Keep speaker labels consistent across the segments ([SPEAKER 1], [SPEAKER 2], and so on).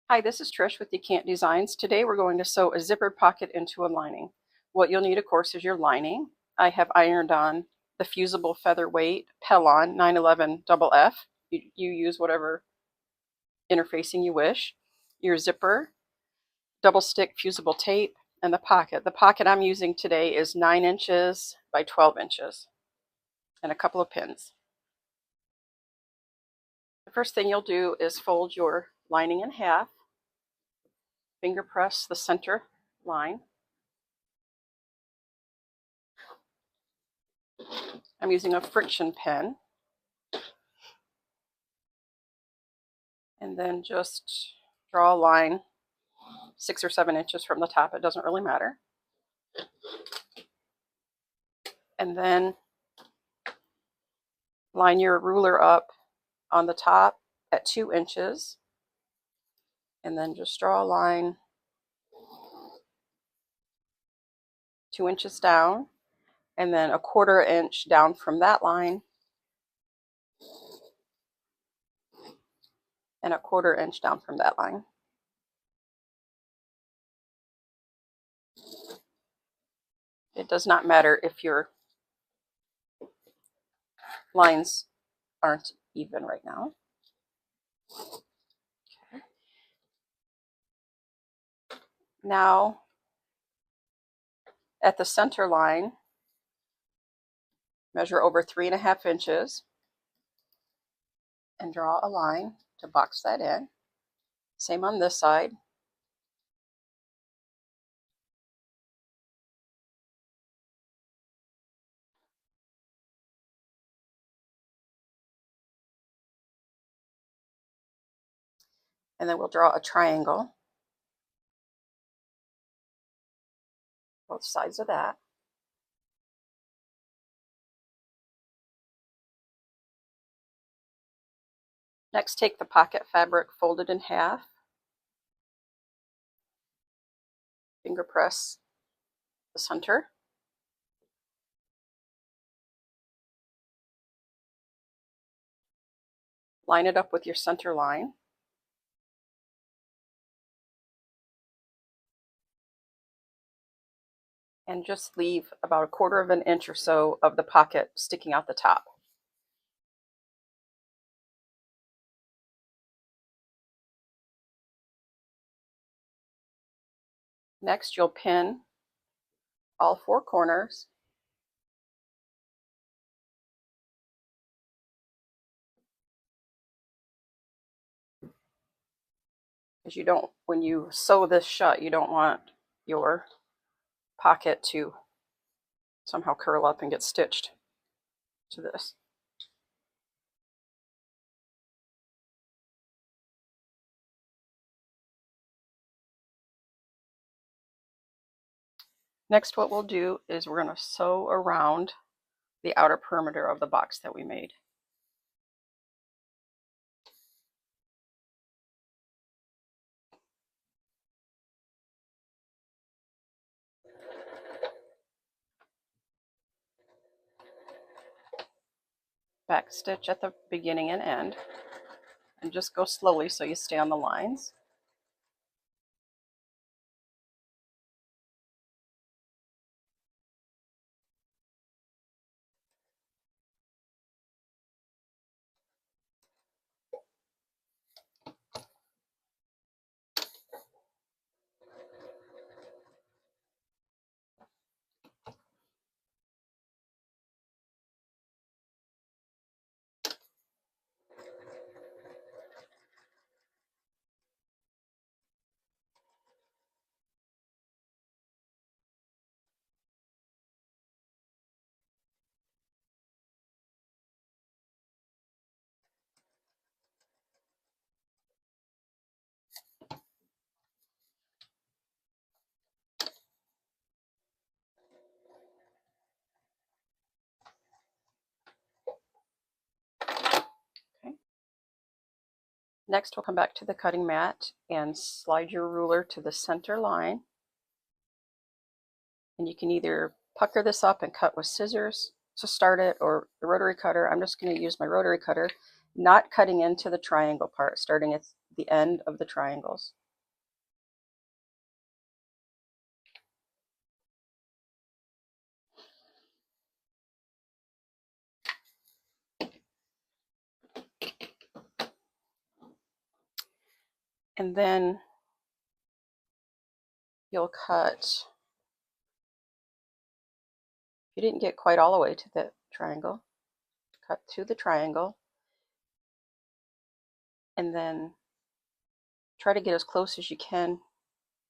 [SPEAKER 1] Hi, this is Trish with Decant Designs. Today we're going to sew a zippered pocket into a lining. What you'll need, of course, is your lining. I have ironed on the fusible featherweight Pellon 911 FF. You use whatever interfacing you wish. Your zipper, double stick fusible tape, and the pocket. The pocket I'm using today is 9 inches by 12 inches and a couple of pins. The first thing you'll do is fold your lining in half, finger press the center line. I'm using a friction pen, and then just draw a line 6 or 7 inches from the top. It doesn't really matter. And then line your ruler up on the top at 2 inches, and then just draw a line 2 inches down, and then a 1/4 inch down from that line, and a 1/4 inch down from that line. It does not matter if your lines aren't even right now. Okay. Now, at the center line, measure over 3.5 inches and draw a line to box that in. Same on this side. And then we'll draw a triangle, both sides of that. Next, take the pocket fabric folded in half, finger press the center, line it up with your center line, and just leave about 1/4 inch or so of the pocket sticking out the top. Next, you'll pin all 4 corners because you don't, when you sew this shut, you don't want your pocket to somehow curl up and get stitched to this. Next, what we'll do is we're going to sew around the outer perimeter of the box that we made. Back stitch at the beginning and end, and just go slowly so you stay on the lines. Next, we'll come back to the cutting mat and slide your ruler to the center line. And you can either pucker this up and cut with scissors to start it, or the rotary cutter. I'm just going to use my rotary cutter, not cutting into the triangle part, starting at the end of the triangles. And then you'll cut, if you didn't get quite all the way to the triangle, cut to the triangle, and then try to get as close as you can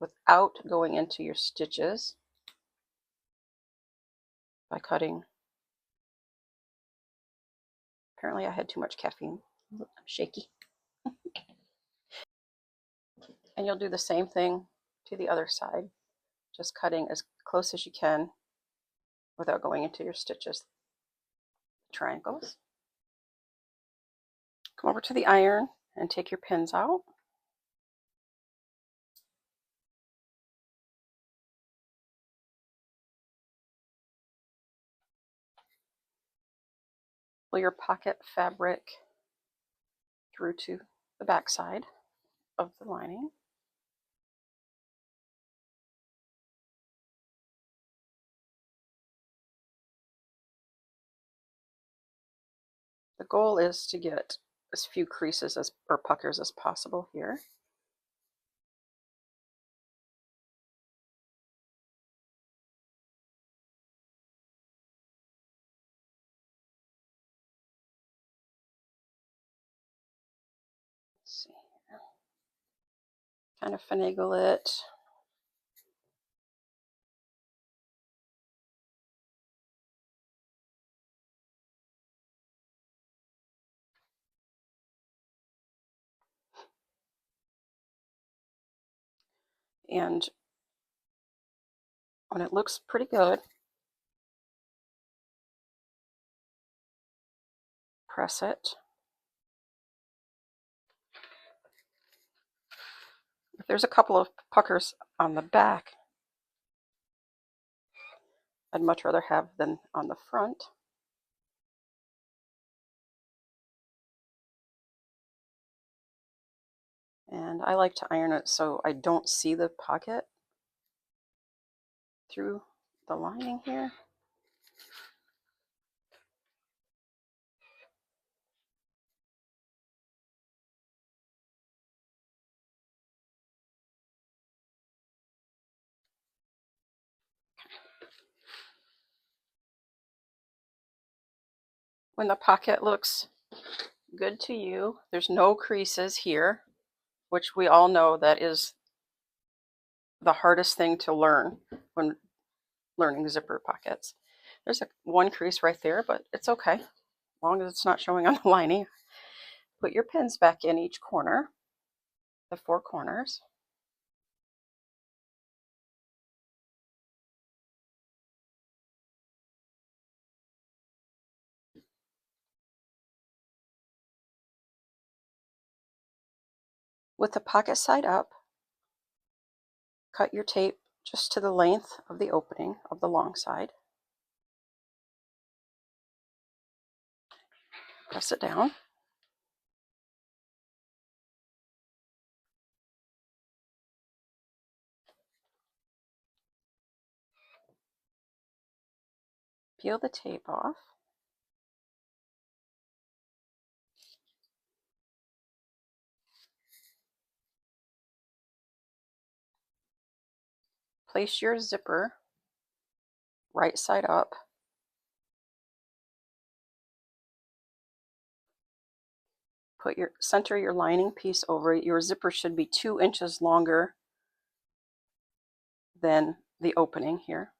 [SPEAKER 1] without going into your stitches by cutting. Apparently I had too much caffeine. I'm shaky. And you'll do the same thing to the other side, just cutting as close as you can without going into your stitches. Triangles. Come over to the iron and take your pins out. Pull your pocket fabric through to the back side of the lining. The goal is to get as few creases or puckers as possible here. Let's see here. Kind of finagle it. And when it looks pretty good, press it. If there's a couple of puckers on the back, I'd much rather have than on the front. And I like to iron it so I don't see the pocket through the lining here. When the pocket looks good to you, there's no creases here, which we all know that is the hardest thing to learn when learning zipper pockets. There's one crease right there, but it's okay, as long as it's not showing on the lining. Put your pins back in each corner, the 4 corners. With the pocket side up, cut your tape just to the length of the opening of the long side. Press it down. Peel the tape off. Place your zipper right side up. Center your lining piece over it. Your zipper should be 2 inches longer than the opening here.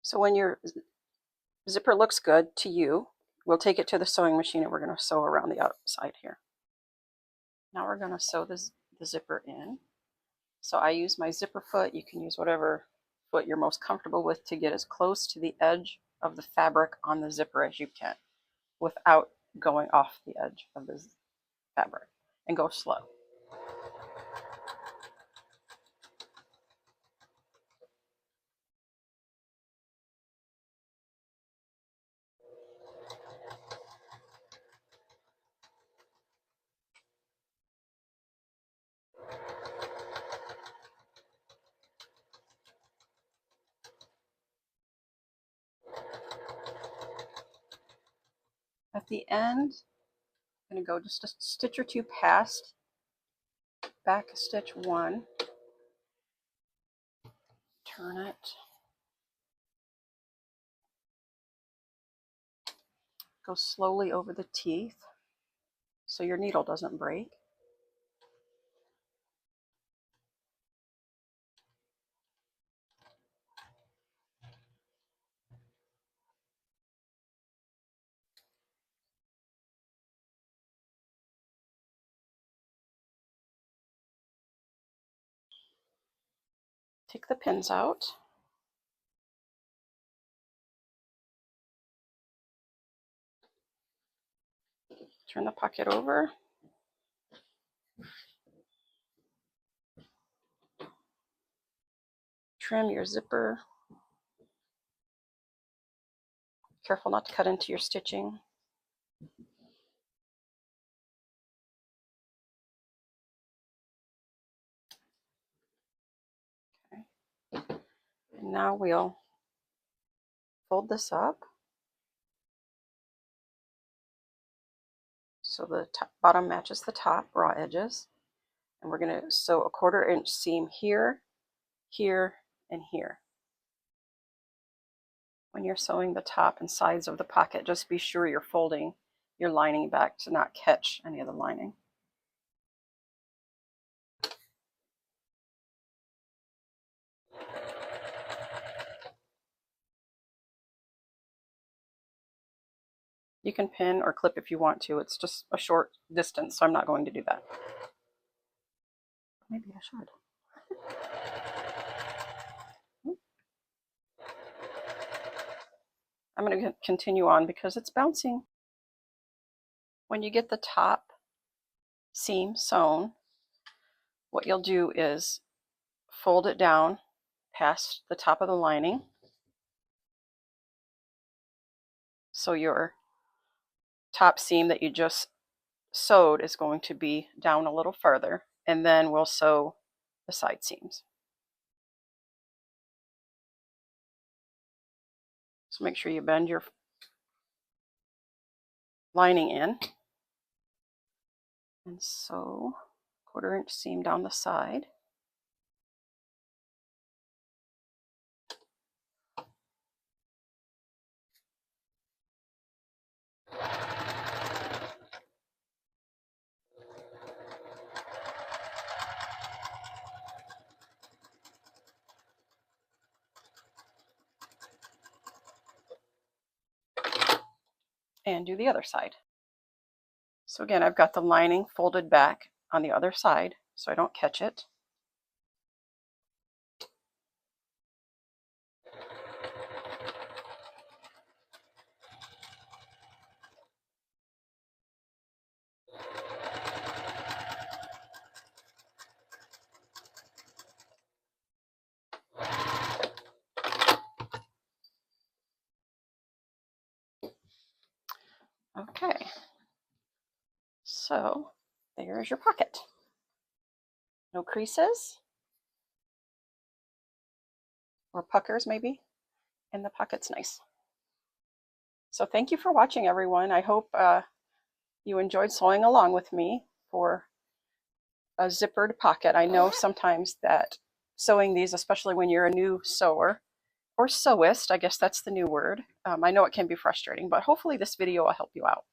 [SPEAKER 1] So when your zipper looks good to you, we'll take it to the sewing machine and we're going to sew around the outside here. Now we're going to sew the zipper in. So I use my zipper foot. You can use whatever foot you're most comfortable with to get as close to the edge of the fabric on the zipper as you can without going off the edge of the fabric, and go slow. the end, I'm going to go just a stitch or two past back stitch 1, turn it, go slowly over the teeth so your needle doesn't break. Take the pins out. Turn the pocket over. Trim your zipper. Careful not to cut into your stitching. Okay. And now we'll fold this up so the bottom matches the top, raw edges. And we're going to sew a 1/4 inch seam here, here, and here. When you're sewing the top and sides of the pocket, just be sure you're folding your lining back to not catch any of the lining. You can pin or clip if you want to. It's just a short distance, so I'm not going to do that. Maybe I should. I'm going to continue on because it's bouncing. When you get the top seam sewn, what you'll do is fold it down past the top of the lining. So your top seam that you just sewed is going to be down a little further, and then we'll sew the side seams. So make sure you bend your lining in and sew 1/4 inch seam down the side. And do the other side. So again, I've got the lining folded back on the other side so I don't catch it. Okay, so there's your pocket. No creases or puckers maybe, and the pocket's nice. So thank you for watching, everyone. I hope you enjoyed sewing along with me for a zippered pocket. I know sometimes that sewing these, especially when you're a new sewer or sewist, I guess that's the new word, I know it can be frustrating, but hopefully this video will help you out.